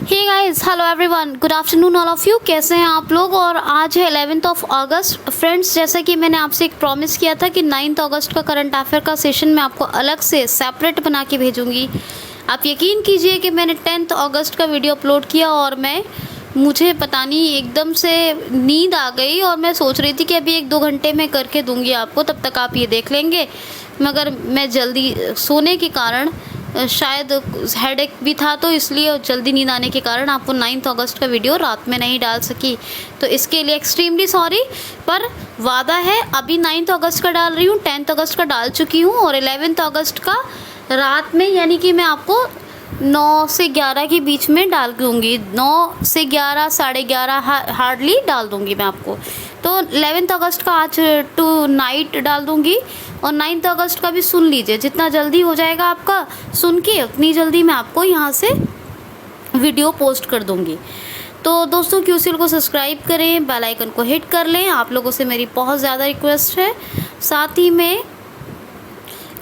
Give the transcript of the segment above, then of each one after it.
Hey guys, hello everyone, good afternoon all of you. कैसे हैं आप लोग? और आज है 11th ऑफ अगस्त। फ्रेंड्स, जैसा कि मैंने आपसे एक प्रॉमिस किया था कि 9 अगस्त का करंट अफेयर का सेशन मैं आपको अलग से सेपरेट बना के भेजूंगी। आप यकीन कीजिए कि मैंने 10 अगस्त का वीडियो अपलोड किया और मुझे पता नहीं एकदम से नींद आ गई और मैं सोच रही थी कि अभी 1-2 घंटे में करके दूंगी आपको, तब तक आप ये देख लेंगे। मगर मैं जल्दी सोने के कारण, शायद हेडेक भी था तो इसलिए जल्दी नींद आने के कारण आपको 9 अगस्त का वीडियो रात में नहीं डाल सकी, तो इसके लिए एक्सट्रीमली सॉरी। पर वादा है अभी 9 अगस्त का डाल रही हूँ, 10 अगस्त का डाल चुकी हूँ और 11 अगस्त का रात में, यानी कि मैं आपको 9 से 11 के बीच में डाल दूँगी। 9 से 11, 11:30 हार्डली डाल दूँगी मैं आपको। तो 11 अगस्त का आज टू नाइट डाल दूँगी और 9 अगस्त का भी सुन लीजिए। जितना जल्दी हो जाएगा आपका सुन के, उतनी जल्दी मैं आपको यहाँ से वीडियो पोस्ट कर दूँगी। तो दोस्तों, क्यूसीएल को सब्सक्राइब करें, बेल आइकन को हिट कर लें। आप लोगों से मेरी बहुत ज़्यादा रिक्वेस्ट है। साथ ही में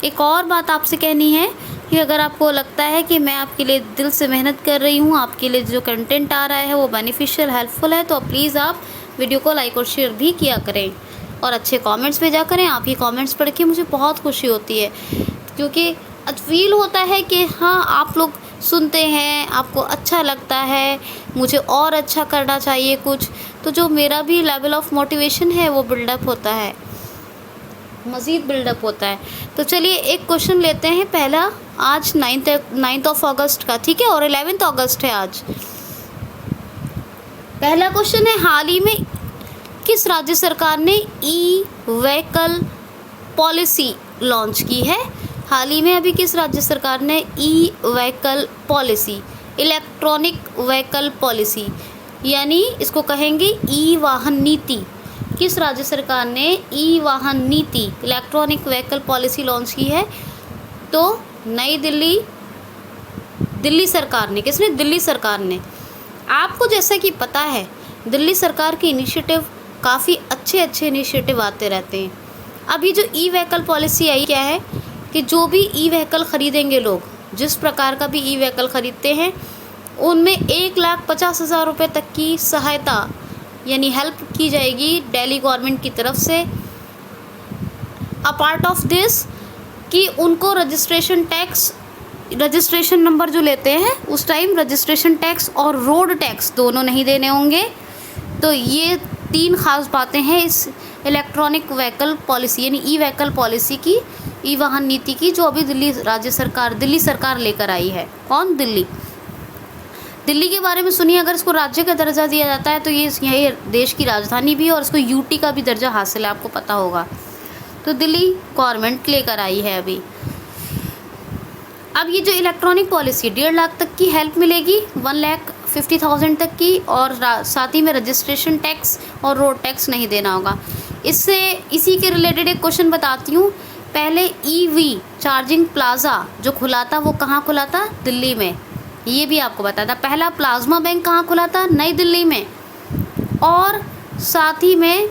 एक और बात आपसे कहनी है कि अगर आपको लगता है कि मैं आपके लिए दिल से मेहनत कर रही हूँ, आपके लिए जो कंटेंट आ रहा है वो बेनिफिशियल, हेल्पफुल है, तो प्लीज़ आप वीडियो को लाइक और शेयर भी किया करें और अच्छे कमेंट्स भेजा करें। आप ही कमेंट्स पढ़ के मुझे बहुत खुशी होती है, क्योंकि फील होता है कि हाँ, आप लोग सुनते हैं, आपको अच्छा लगता है, मुझे और अच्छा करना चाहिए कुछ, तो जो मेरा भी लेवल ऑफ मोटिवेशन है वो बिल्डअप होता है, मज़ीद बिल्डअप होता है। तो चलिए एक क्वेश्चन लेते हैं पहला, आज 9 ऑफ अगस्त का, ठीक है, और 11 अगस्त है आज। पहला क्वेश्चन है, हाल ही में किस राज्य सरकार ने ई व्हीकल पॉलिसी लॉन्च की है? हाल ही में अभी किस राज्य सरकार ने e vehicle policy, electronic vehicle policy, यानी इसको कहेंगे ई वाहन नीति, किस राज्य सरकार ने ई वाहन नीति, इलेक्ट्रॉनिक व्हीकल पॉलिसी लॉन्च की है? तो नई दिल्ली सरकार ने। किसने? दिल्ली सरकार ने। आपको जैसा कि पता है, दिल्ली सरकार के इनिशिएटिव काफ़ी अच्छे इनिशिएटिव आते रहते हैं। अभी जो ई व्हीकल पॉलिसी आई, क्या है कि जो भी ई व्हीकल ख़रीदेंगे लोग, जिस प्रकार का भी ई व्हीकल ख़रीदते हैं, उनमें 1,50,000 रुपये तक की सहायता यानी हेल्प की जाएगी दिल्ली गवर्नमेंट की तरफ से। अपार्ट ऑफ दिस कि उनको रजिस्ट्रेशन नंबर जो लेते हैं उस टाइम रजिस्ट्रेशन टैक्स और रोड टैक्स दोनों नहीं देने होंगे। तो ये 3 खास बातें हैं इस इलेक्ट्रॉनिक व्हीकल पॉलिसी यानी ई व्हीकल पॉलिसी की, ई वाहन नीति की, जो अभी दिल्ली सरकार लेकर आई है। कौन? दिल्ली के बारे में सुनिए। अगर इसको राज्य का दर्जा दिया जाता है तो ये देश की राजधानी भी है और इसको यूटी का भी दर्जा हासिल है, आपको पता होगा। तो दिल्ली गवर्नमेंट लेकर आई है अभी। अब ये जो इलेक्ट्रॉनिक पॉलिसी 1.5 लाख तक की हेल्प मिलेगी, 1,50,000 तक की, और साथ ही में रजिस्ट्रेशन टैक्स और रोड टैक्स नहीं देना होगा। इसी के रिलेटेड एक क्वेश्चन बताती हूँ। पहले ईवी चार्जिंग प्लाजा जो खुला था वो कहाँ खुला था? दिल्ली में। ये भी आपको बता था। पहला प्लाज्मा बैंक कहाँ खुला था? नई दिल्ली में। और साथ ही में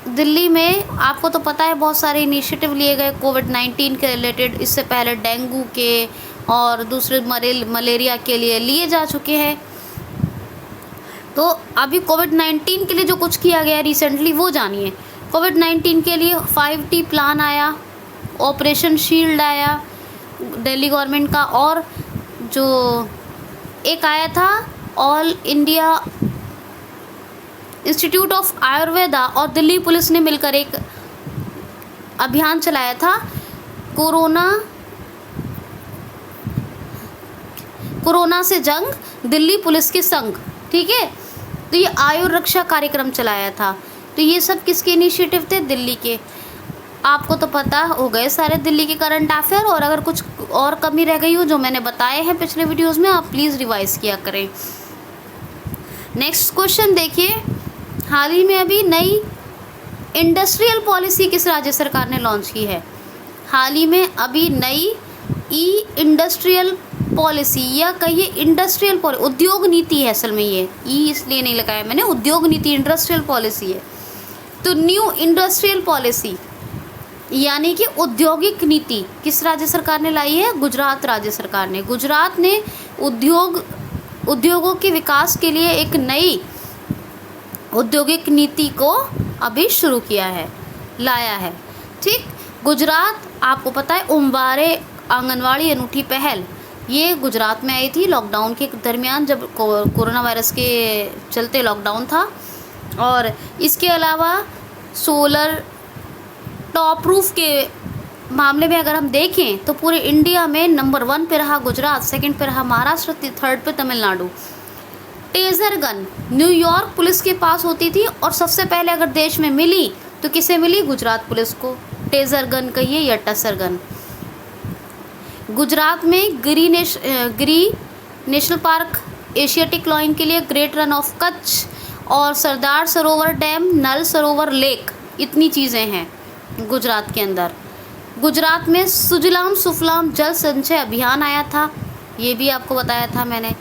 दिल्ली में आपको तो पता है बहुत सारे इनिशिएटिव लिए गए कोविड-19 के रिलेटेड। इससे पहले डेंगू के और दूसरे मलेरिया के लिए लिए जा चुके हैं। तो अभी कोविड-19 के लिए जो कुछ किया गया रिसेंटली वो जानिए। कोविड-19 के लिए 5T प्लान आया, ऑपरेशन शील्ड आया दिल्ली गवर्नमेंट का, और जो एक आया था all India institute of Ayurveda और दिल्ली पुलिस ने मिलकर एक अभियान चलाया था, कोरोना से जंग, दिल्ली पुलिस के संग, ठीक है। तो ये आयु रक्षा कार्यक्रम चलाया था। तो ये सब किसके इनिशिएटिव थे? दिल्ली के। आपको तो पता हो गए सारे दिल्ली के करंट अफेयर, और अगर कुछ और कमी रह गई हो जो मैंने बताए हैं पिछले वीडियोस में, आप प्लीज़ रिवाइज किया करें। नेक्स्ट क्वेश्चन देखिए, हाल ही में अभी नई इंडस्ट्रियल पॉलिसी किस राज्य सरकार ने लॉन्च की है? हाल ही में अभी नई ई इंडस्ट्रियल पॉलिसी, या कहिए इंडस्ट्रियल पॉलिसी, उद्योग नीति है असल में, ये ई इसलिए नहीं लगाया मैंने, उद्योग नीति इंडस्ट्रियल पॉलिसी है। तो न्यू इंडस्ट्रियल पॉलिसी यानी कि औद्योगिक नीति किस राज्य सरकार ने लाई है? गुजरात राज्य सरकार ने। गुजरात ने उद्योगों के विकास के लिए एक नई औद्योगिक नीति को अभी शुरू किया है, लाया है। ठीक, गुजरात आपको पता है उम्बारे आंगनवाड़ी अनूठी पहल, ये गुजरात में आई थी लॉकडाउन के दरमियान, जब कोरोना वायरस के चलते लॉकडाउन था। और इसके अलावा सोलर टॉप रूफ के मामले में अगर हम देखें तो पूरे इंडिया में नंबर 1 पे रहा गुजरात, सेकंड पे रहा महाराष्ट्र, थर्ड पे Tamil Nadu. Taser gun New York police के पास होती थी और सबसे पहले अगर देश में मिली तो किसे मिली? गुजरात पुलिस को। टेजर गन कहिए या टसर गन। गुजरात में गिरी नेशनल पार्क, एशियाटिक लॉइन के लिए ग्रेट रन ऑफ कच्छ और सरदार सरोवर डैम, नल सरोवर लेक, इतनी चीज़ें हैं गुजरात के अंदर। गुजरात में सुजलाम सुफलाम जल संचय अभियान आया था, ये भी आपको बताया था मैंने,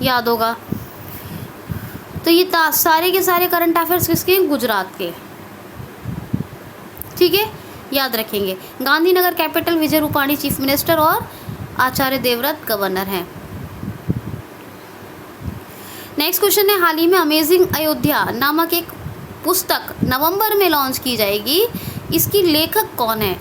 याद होगा। तो ये सारे के सारे करंट अफेयर्स किसके? गुजरात के। ठीक है, याद रखेंगे। Gandhinagar capital, Vijay Rupani chief minister और आचार्य देवव्रत गवर्नर हैं। नेक्स्ट क्वेश्चन है, हाल ही में अमेजिंग अयोध्या नामक एक पुस्तक नवंबर में लॉन्च की जाएगी, इसकी लेखक कौन है?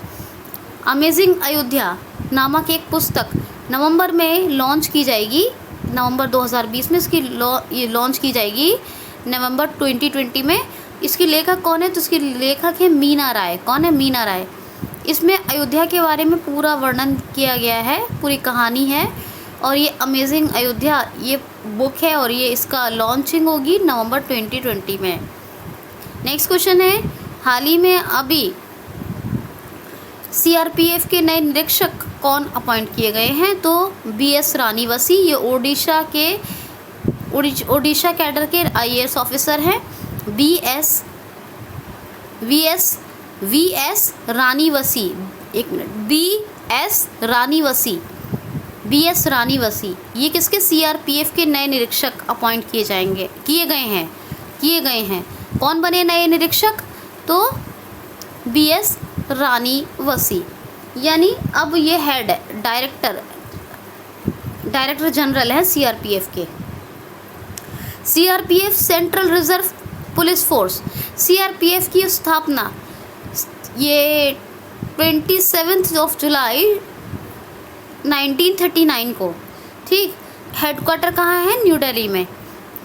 अमेजिंग अयोध्या नामक एक पुस्तक नवंबर में लॉन्च की जाएगी, नवंबर 2020 में इसकी ये लॉन्च की जाएगी, नवंबर 2020 में। इसकी लेखक कौन है? तो इसकी लेखक है मीना राय। कौन है? मीना राय। इसमें अयोध्या के बारे में पूरा वर्णन किया गया है, पूरी कहानी है। और ये अमेजिंग अयोध्या ये बुक है और ये इसका लॉन्चिंग होगी नवंबर 2020 में। नेक्स्ट क्वेश्चन है, हाल ही में अभी सीआरपीएफ के नए निरीक्षक कौन अपॉइंट किए गए हैं? तो बीएस रानीवसी, ये ओडिशा कैडर के आईएएस ऑफिसर हैं। वीएस रानीवसी, एक मिनट, बीएस रानीवसी ये किसके? सीआरपीएफ के नए निरीक्षक अपॉइंट किए गए हैं। कौन बने नए निरीक्षक? तो बीएस रानीवसी, यानी अब ये हेड है, डायरेक्टर जनरल है सीआरपीएफ के। CRPF central reserve police force, CRPF की स्थापना ये 27 जुलाई 1939 को। ठीक, हेडक्वार्टर कहाँ है? न्यू दिल्ली में।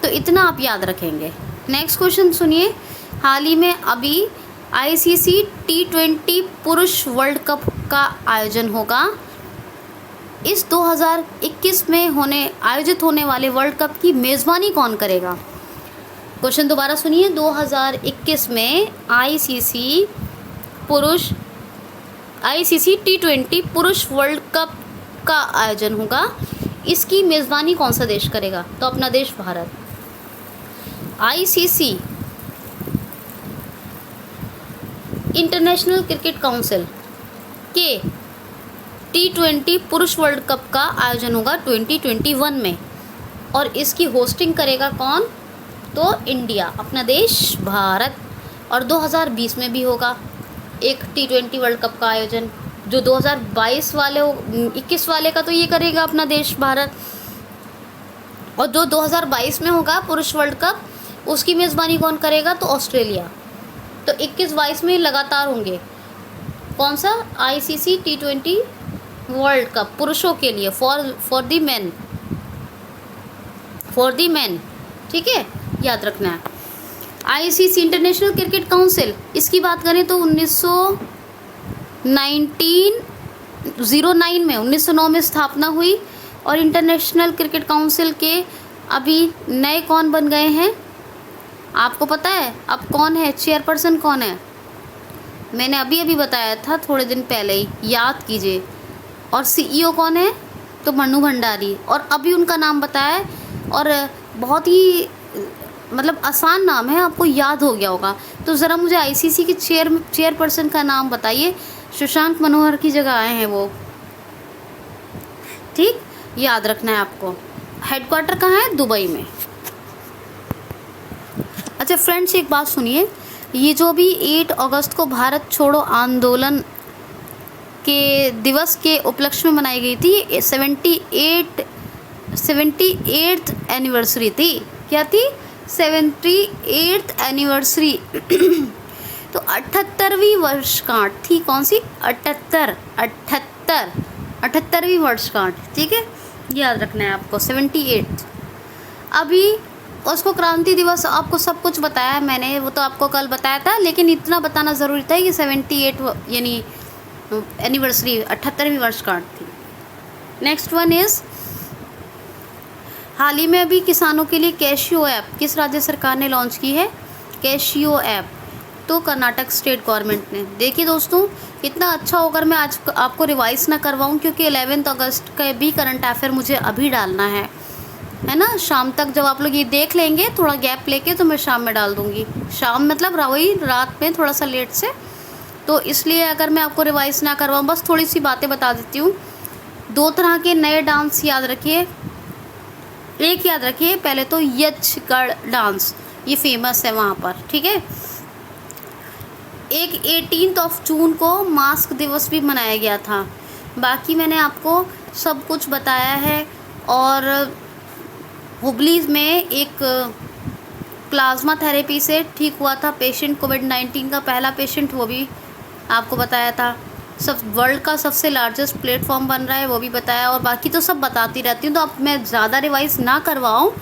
तो इतना आप याद रखेंगे। नेक्स्ट क्वेश्चन सुनिए, हाल ही में अभी आईसीसी T20 पुरुष वर्ल्ड कप का आयोजन होगा। इस 2021 में आयोजित होने वाले वर्ल्ड कप की मेज़बानी कौन करेगा? क्वेश्चन दोबारा सुनिए, 2021 में आईसीसी T20 पुरुष वर्ल्ड कप का आयोजन होगा। इसकी मेज़बानी कौन सा देश करेगा? तो अपना देश Bharat. ICC international cricket council के T20 पुरुष वर्ल्ड कप का आयोजन होगा 2021 में, और इसकी होस्टिंग करेगा कौन? तो इंडिया, अपना देश भारत। और 2020 में भी होगा एक T20 वर्ल्ड कप का आयोजन, जो 2022 वाले 21 वाले का तो ये करेगा अपना देश भारत, और जो 2022 में होगा पुरुष वर्ल्ड कप उसकी मेज़बानी कौन करेगा? तो ऑस्ट्रेलिया। तो 21-22 में लगातार होंगे। कौन सा? आईसीसी T20 वर्ल्ड कप पुरुषों के लिए, फॉर दी मैन। ठीक है, याद रखना है। आईसीसी इंटरनेशनल क्रिकेट काउंसिल, इसकी बात करें तो 1909 में स्थापना हुई। और इंटरनेशनल क्रिकेट काउंसिल के अभी नए कौन बन गए हैं आपको पता है? अब कौन है चेयरपर्सन? कौन है? मैंने अभी बताया था थोड़े दिन पहले ही, याद कीजिए। और सीईओ कौन है? तो मनु भंडारी। और अभी उनका नाम बताया, और बहुत ही मतलब आसान नाम है, आपको याद हो गया होगा। तो ज़रा मुझे आईसीसी के चेयरपर्सन का नाम बताइए। सुशांत मनोहर की जगह आए हैं वो। ठीक, याद रखना है आपको। हेडक्वार्टर कहाँ है? दुबई में। अच्छा फ्रेंड्स, एक बात सुनिए, ये जो भी 8 अगस्त को भारत छोड़ो आंदोलन के दिवस के उपलक्ष्य में मनाई गई थी 78th एनिवर्सरी थी। क्या थी? 78th anniversary. तो 78वीं वर्षगांठ थी। कौन सी? 78वीं वर्षगांठ। ठीक है, याद रखना है आपको 78। अभी उसको क्रांति दिवस आपको सब कुछ बताया है मैंने, वो तो आपको कल बताया था, लेकिन इतना बताना ज़रूरी था कि 78 यानी एनिवर्सरी 78वीं वर्षगांठ थी। नेक्स्ट वन इज़, हाल ही में अभी किसानों के लिए कैशियो ऐप किस राज्य सरकार ने लॉन्च की है? कैशियो ऐप तो कर्नाटक स्टेट गवर्नमेंट ने। देखिए दोस्तों, इतना अच्छा होकर मैं आज आपको रिवाइज ना करवाऊँ, क्योंकि 11 अगस्त का भी करंट अफेयर मुझे अभी डालना है ना। शाम तक जब आप लोग ये देख लेंगे, थोड़ा गैप लेके, तो मैं शाम में डाल दूँगी। शाम मतलब वही रात में थोड़ा सा लेट से। तो इसलिए अगर मैं आपको रिवाइज ना करवाऊँ, बस थोड़ी सी बातें बता देती हूँ। 2 तरह के नए डांस याद रखिए। एक याद रखिए पहले तो यक्षगढ़ डांस, ये फेमस है वहाँ पर। ठीक है, एक 18 जून को मास्क दिवस भी मनाया गया था। बाकी मैंने आपको सब कुछ बताया है। और हुबली में एक प्लाज्मा थेरेपी से ठीक हुआ था पेशेंट, कोविड-19 का पहला पेशेंट, वो भी आपको बताया था। सब वर्ल्ड का सबसे लार्जेस्ट प्लेटफॉर्म बन रहा है, वो भी बताया। और बाकी तो सब बताती रहती हूँ, तो अब मैं ज़्यादा रिवाइज ना करवाऊँ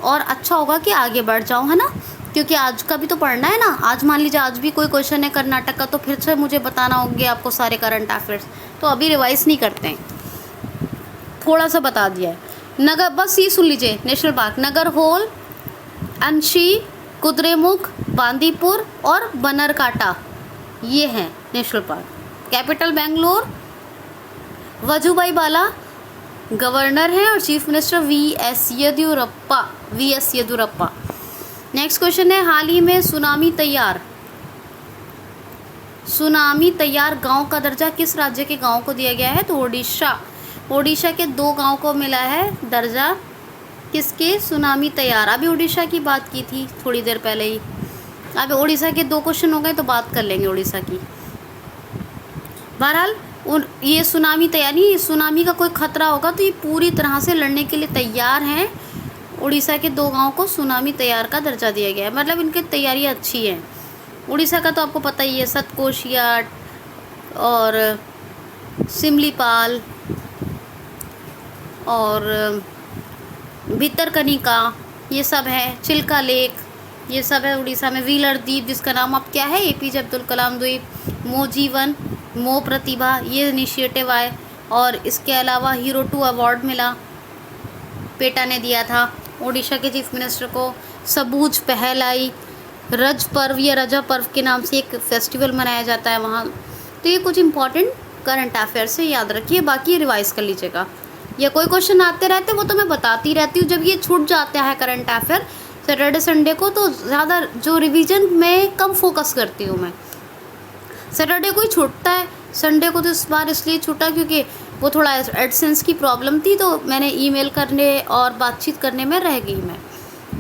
और अच्छा होगा कि आगे बढ़ जाऊँ, है ना, क्योंकि आज का भी तो पढ़ना है ना। आज मान लीजिए आज भी कोई क्वेश्चन है कर्नाटक का, तो फिर से मुझे बताना होंगे आपको सारे करंट अफेयर्स, तो अभी रिवाइज नहीं करते हैं, थोड़ा सा बता दिया है। नगर, बस ये सुन लीजिए, नेशनल पार्क नगरहोल, अंशी, कुद्रेमुख, बांदीपुर और बनरकाटा, ये हैं national park. Capital Bangalore, Vajubhai वाला गवर्नर हैं और chief minister VS. Yediyurappa. Next question है, हाल ही में सुनामी तैयार गांव का दर्जा किस राज्य के गांव को दिया गया है? तो ओडिशा के 2 गांव को मिला है दर्जा। किसके? सुनामी तैयार। अभी ओडिशा की बात की थी थोड़ी देर पहले ही। अब ओडिशा के 2 क्वेश्चन हो गए, तो बात कर लेंगे ओडिशा की। बहरहाल ये सुनामी तैयारी, सुनामी का कोई खतरा होगा तो ये पूरी तरह से लड़ने के लिए तैयार हैं। उड़ीसा के 2 गांव को सुनामी तैयार का दर्जा दिया गया है, मतलब इनकी तैयारी अच्छी है। उड़ीसा का तो आपको पता ही है, सतकोशिया और सिमलीपाल और भितरकनिका, ये सब है। चिल्का लेक, ये सब है उड़ीसा में। व्हीलर द्वीप, जिसका नाम अब क्या है? APJ अब्दुल कलाम द्वीप। मो जीवन, मो प्रतिभा, ये इनिशिएटिव आए। और इसके अलावा हीरो 2 अवार्ड मिला, पेटा ने दिया था ओडिशा के चीफ मिनिस्टर को। सबूज पहल आई। रज पर्व या रजा पर्व के नाम से एक फेस्टिवल मनाया जाता है वहाँ। तो ये कुछ इंपॉर्टेंट करंट अफेयर से याद रखिए, बाकी रिवाइज कर लीजिएगा। या कोई क्वेश्चन आते रहते, वो तो मैं बताती रहती हूँ। जब ये छूट जाता है करंट अफेयर सैटरडे संडे को, तो ज़्यादा जो रिवीजन में कम फोकस करती हूँ मैं। सैटरडे को ही छूटता है, संडे को तो इस बार इसलिए छूटा क्योंकि वो थोड़ा एडसेंस की प्रॉब्लम थी, तो मैंने ईमेल करने और बातचीत करने में रह गई मैं,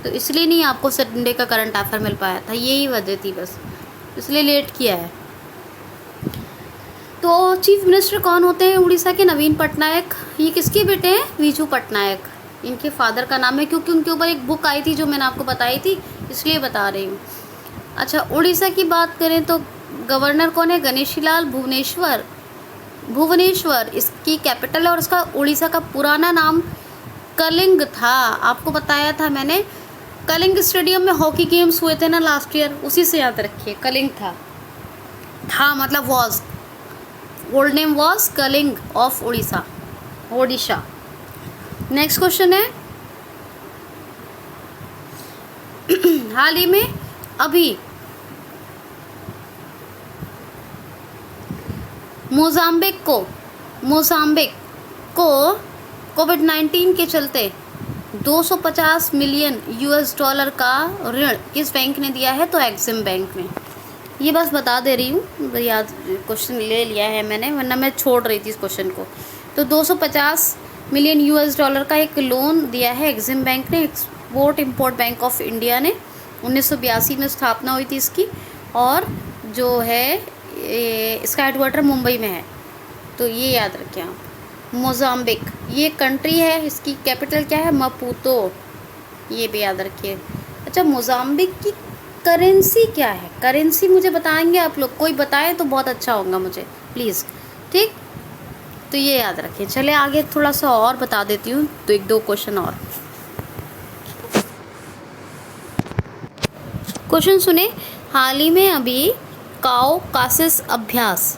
तो इसलिए नहीं आपको संडे का करंट अफेयर मिल पाया था। यही वजह थी बस, इसलिए लेट किया है। तो चीफ मिनिस्टर कौन होते हैं उड़ीसा के? नवीन पटनायक। ये किसके बेटे हैं? विजू पटनायक, इनके फादर का नाम है, क्योंकि उनके ऊपर एक बुक आई थी जो मैंने आपको बताई थी, इसलिए बता रही हूँ। अच्छा, उड़ीसा की बात करें तो गवर्नर कौन है? गणेशीलाल भुवनेश्वर इसकी कैपिटल है। और इसका उड़ीसा का पुराना नाम कलिंग था, आपको बताया था मैंने। कलिंग स्टेडियम में हॉकी गेम्स हुए थे ना लास्ट ईयर, उसी से याद रखिए, कलिंग था मतलब was, old name was Kalinga of Odisha. Next question है, हाल ही में अभी मोजाम्बिक को कोविड-19 के चलते 250 मिलियन US$ का ऋण किस बैंक ने दिया है? तो एक्सिम बैंक ने। ये बस बता दे रही हूँ, याद क्वेश्चन ले लिया है मैंने, वरना मैं छोड़ रही थी इस क्वेश्चन को। तो 250 मिलियन US$ का एक लोन दिया है एक्सिम बैंक ने, export import bank of India ने। 1982 में स्थापना हुई थी इसकी, और जो है इसका हेडक्वार्टर मुंबई में है, तो ये याद रखें आप। मोजाम्बिक ये कंट्री है, इसकी कैपिटल क्या है? मपूतो। ये भी याद रखिए। अच्छा, मोज़ाम्बिक की करेंसी क्या है? करेंसी मुझे बताएंगे आप लोग, कोई बताए तो बहुत अच्छा होगा मुझे, प्लीज़। ठीक, तो ये याद रखिए। चले आगे थोड़ा सा और बता देती हूँ, तो एक दो क्वेश्चन और। क्वेश्चन सुने, हाल ही में अभी काउकासिस अभ्यास,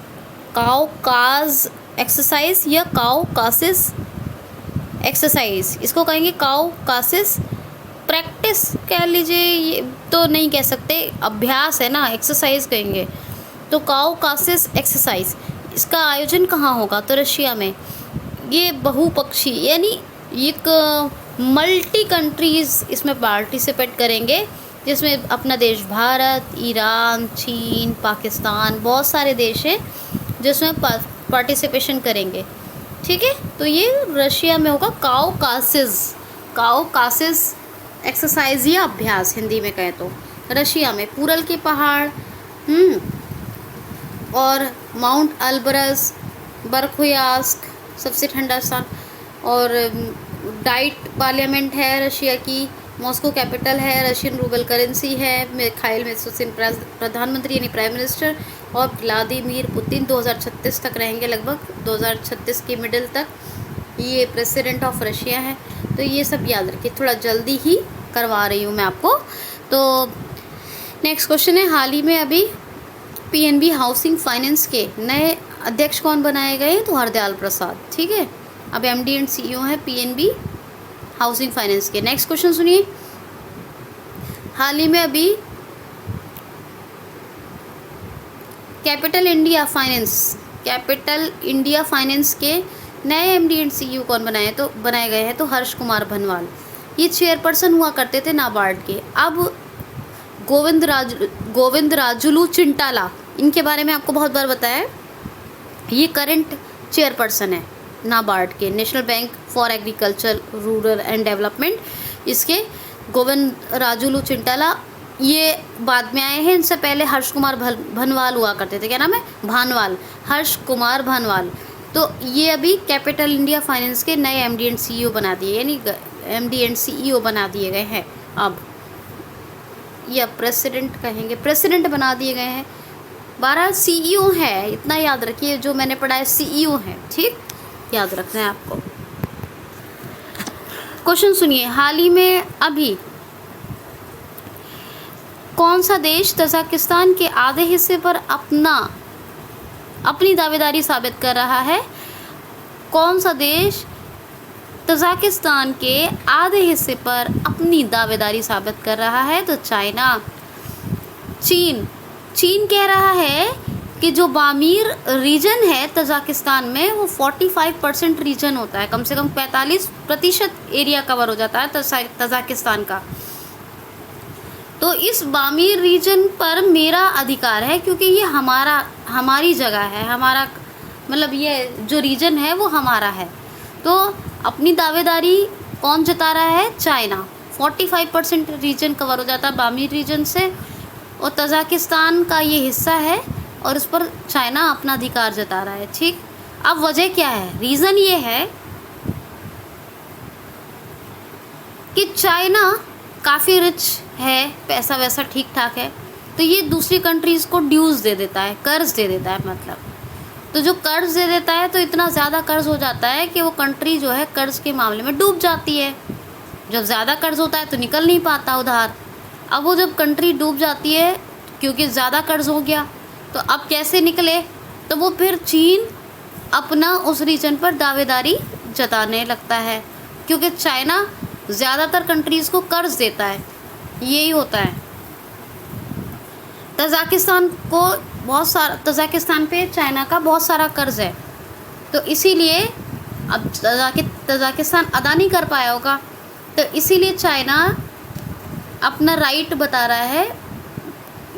काउकाज एक्सरसाइज या काउकासिस एक्सरसाइज, इसको कहेंगे काउकासिस प्रैक्टिस कह लीजिए, ये तो नहीं कह सकते, अभ्यास है ना, एक्सरसाइज कहेंगे। तो काउकासिस एक्सरसाइज, इसका आयोजन कहाँ होगा? तो रशिया में। ये बहुपक्षी यानी एक मल्टी कंट्रीज़ इसमें पार्टिसिपेट करेंगे, जिसमें अपना देश भारत, ईरान, चीन, पाकिस्तान, बहुत सारे देश हैं जिसमें पार्टिसिपेशन करेंगे। ठीक है, तो ये रशिया में होगा काउकासिस, काउकासिस एक्सरसाइज या अभ्यास हिंदी में कहें तो। रशिया में पूरल के पहाड़ और माउंट अल्बरस, बरखोयास्क सबसे ठंडा स्थान, और डाइट पार्लियामेंट है रशिया की, मॉस्को कैपिटल है, रशियन रूबल करेंसी है, मिखाइल मिशूस्तिन प्रधानमंत्री यानी प्राइम मिनिस्टर, और व्लादिमीर पुतिन 2036 तक रहेंगे, लगभग 2036 के मिडिल तक ये प्रेसिडेंट ऑफ रशिया है। तो ये सब याद रखिए, थोड़ा जल्दी ही करवा रही हूँ मैं आपको। तो नेक्स्ट क्वेश्चन है, हाल ही में अभी पीएनबी हाउसिंग फाइनेंस के नए अध्यक्ष कौन बनाए गए हैं? तो हरदयाल प्रसाद। ठीक है, अब एमडी एंड सीईओ है पीएनबी हाउसिंग फाइनेंस के। नेक्स्ट क्वेश्चन सुनिए, हाल ही में अभी कैपिटल इंडिया फाइनेंस के नए एमडी एंड सीईओ कौन बनाए गए हैं? तो हर्ष कुमार भनवाल। ये चेयरपर्सन हुआ करते थे नाबार्ड के, अब गोविंद राजुलू चिंटाला, इनके बारे में आपको बहुत बार बताया है। ये करंट चेयरपर्सन है नाबार्ड के, national bank for agriculture rural and development, इसके गोविंद राजुलू चिंटाला ये बाद में आए हैं। इनसे पहले हर्ष कुमार भनवाल हुआ करते थे, क्या नाम है? भानवाल, हर्ष कुमार भानवाल। तो ये अभी कैपिटल इंडिया फाइनेंस के नए एमडी एंड सीईओ बना दिए, यानी एमडी एंड सीईओ बना दिए गए हैं अब, या प्रेसिडेंट कहेंगे, प्रेसिडेंट बना दिए गए हैं। 12 सीईओ है, इतना याद रखिए, जो मैंने पढ़ा है सीईओ है। ठीक, याद रखना है आपको। क्वेश्चन सुनिए, हाल ही में अभी कौन सा देश तजाकिस्तान के आधे हिस्से पर अपनी दावेदारी साबित कर रहा है? कौन सा देश तजाकिस्तान के आधे हिस्से पर अपनी दावेदारी साबित कर रहा है? तो चाइना। चीन कह रहा है कि जो बामीर रीजन है तजाकिस्तान में, वो 45% रीजन होता है, कम से कम 45% एरिया कवर हो जाता है तजाकिस्तान का। तो इस बामीर रीजन पर मेरा अधिकार है, क्योंकि ये हमारी जगह है, हमारा मतलब ये जो रीजन है वो हमारा है। तो अपनी दावेदारी कौन जता रहा है? चाइना। 45% रीजन कवर हो जाता है बामीर रीजन से, और तजाकिस्तान का ये हिस्सा है, और उस पर चाइना अपना अधिकार जता रहा है। ठीक, अब वजह क्या है? रीज़न ये है कि चाइना काफ़ी रिच है, पैसा वैसा ठीक ठाक है, तो ये दूसरी कंट्रीज़ को ड्यूज़ दे देता है, कर्ज दे देता है मतलब। तो जो कर्ज दे देता है, तो इतना ज़्यादा कर्ज हो जाता है कि वो कंट्री जो है कर्ज के मामले में डूब जाती है। जब ज़्यादा कर्ज होता है तो निकल नहीं पाता उधार। अब वो जब कंट्री डूब जाती है क्योंकि ज़्यादा कर्ज हो गया, तो अब कैसे निकले? तो वो फिर चीन अपना उस रीजन पर दावेदारी जताने लगता है, क्योंकि चाइना ज़्यादातर कंट्रीज़ को कर्ज देता है, यही होता है। तजाकिस्तान पे चाइना का बहुत सारा कर्ज है, तो इसीलिए अब तजाकिस्तान अदा नहीं कर पाया होगा, तो इसीलिए चाइना अपना राइट बता रहा है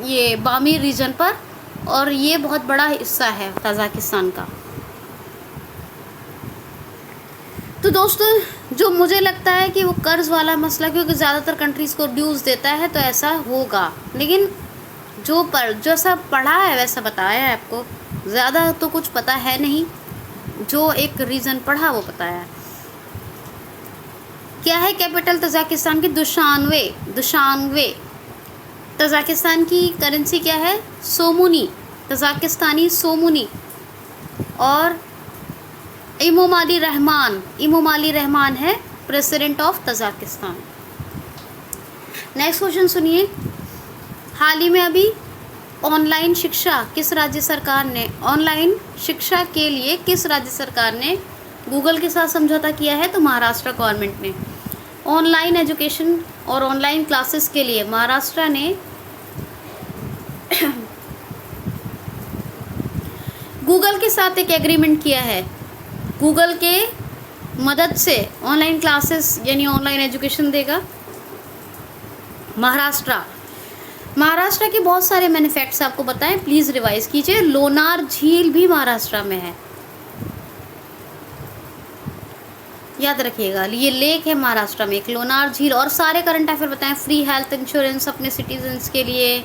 ये बामीर रीजन पर, और ये बहुत बड़ा हिस्सा है तजाकिस्तान का। तो दोस्तों, जो मुझे लगता है कि वो कर्ज़ वाला मसला, क्योंकि ज़्यादातर कंट्रीज़ को ड्यूज़ देता है, तो ऐसा होगा। लेकिन जैसा पढ़ा है वैसा बताया है आपको, ज़्यादा तो कुछ पता है नहीं, जो एक रीज़न पढ़ा वो बताया है। क्या है कैपिटल तजाकिस्तान की? दुशानवे। तजाकिस्तान की करेंसी क्या है? सोमुनी, तजाकिस्तानी सोमुनी। और इमोमाली रहमान है president of Tajikistan. Next question सुनिए। हाल ही में अभी ऑनलाइन शिक्षा के लिए किस राज्य सरकार ने गूगल के साथ समझौता किया है? तो महाराष्ट्र गवर्नमेंट ने। ऑनलाइन एजुकेशन और ऑनलाइन क्लासेस के लिए महाराष्ट्र ने गूगल के साथ एक एग्रीमेंट किया है। गूगल के मदद से ऑनलाइन क्लासेस यानी ऑनलाइन एजुकेशन देगा महाराष्ट्र के बहुत सारे मैंने फैक्ट्स आपको बताएं, प्लीज़ रिवाइज कीजिए। लोनार झील भी महाराष्ट्र में है, याद रखिएगा। ये लेक है महाराष्ट्र में एक, लोनार झील। और सारे करंट अफेयर बताएं। फ्री हेल्थ इंश्योरेंस अपने सिटीजन्स के लिए।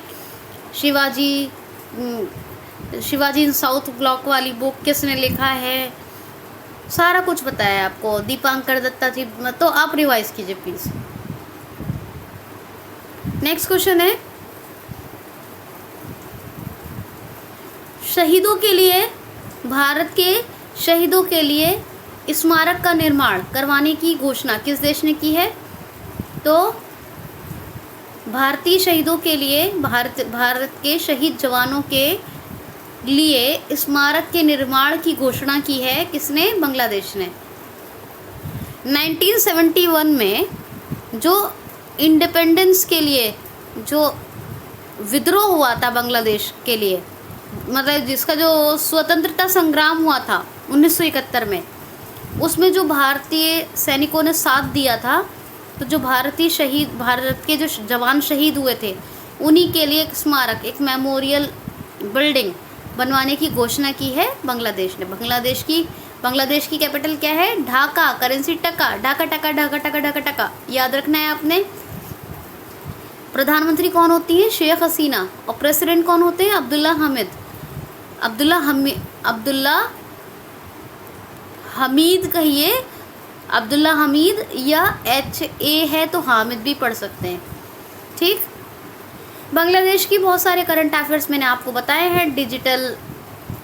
शिवाजी इन साउथ ब्लॉक वाली बुक किसने लिखा है, सारा कुछ बताया आपको। दीपांकर दत्ता जी, तो आप रिवाइज कीजिए प्लीज़। नेक्स्ट क्वेश्चन है, शहीदों के लिए, भारत के शहीदों के लिए स्मारक का निर्माण करवाने की घोषणा किस देश ने की है? तो भारतीय शहीदों के लिए, भारत के शहीद जवानों के लिए स्मारक के निर्माण की घोषणा की है किसने? बांग्लादेश ने। 1971 में जो इंडिपेंडेंस के लिए जो विद्रोह हुआ था बांग्लादेश के लिए, मतलब जिसका जो स्वतंत्रता संग्राम हुआ था 1971 में, उसमें जो भारतीय सैनिकों ने साथ दिया था, तो जो भारत के जो जवान शहीद हुए थे उन्हीं के लिए एक स्मारक, एक मेमोरियल बिल्डिंग बनवाने की घोषणा की है बांग्लादेश ने। बांग्लादेश की कैपिटल क्या है? ढाका। करेंसी टका, ढाका। याद रखना है आपने। प्रधानमंत्री कौन होती है? शेख हसीना। और प्रेसिडेंट कौन होते हैं? अब्दुल्ला हमीद कहिए, अब्दुल्ला हमीद, या HA है तो हामिद भी पढ़ सकते हैं, ठीक। बांग्लादेश की बहुत सारे करंट अफेयर्स मैंने आपको बताए हैं। डिजिटल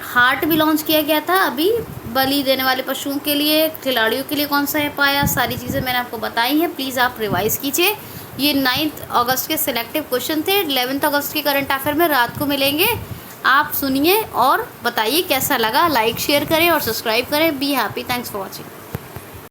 हार्ट भी लॉन्च किया गया था अभी, बलि देने वाले पशुओं के लिए, खिलाड़ियों के लिए कौन सा ऐप आया, सारी चीज़ें मैंने आपको बताई हैं। प्लीज़ आप रिवाइज़ कीजिए। ये 9 अगस्त के सिलेक्टिव क्वेश्चन थे। 11 अगस्त के करंट अफेयर में रात को मिलेंगे। आप सुनिए और बताइए कैसा लगा। लाइक शेयर करें और सब्सक्राइब करें। Be happy. Thanks for watching.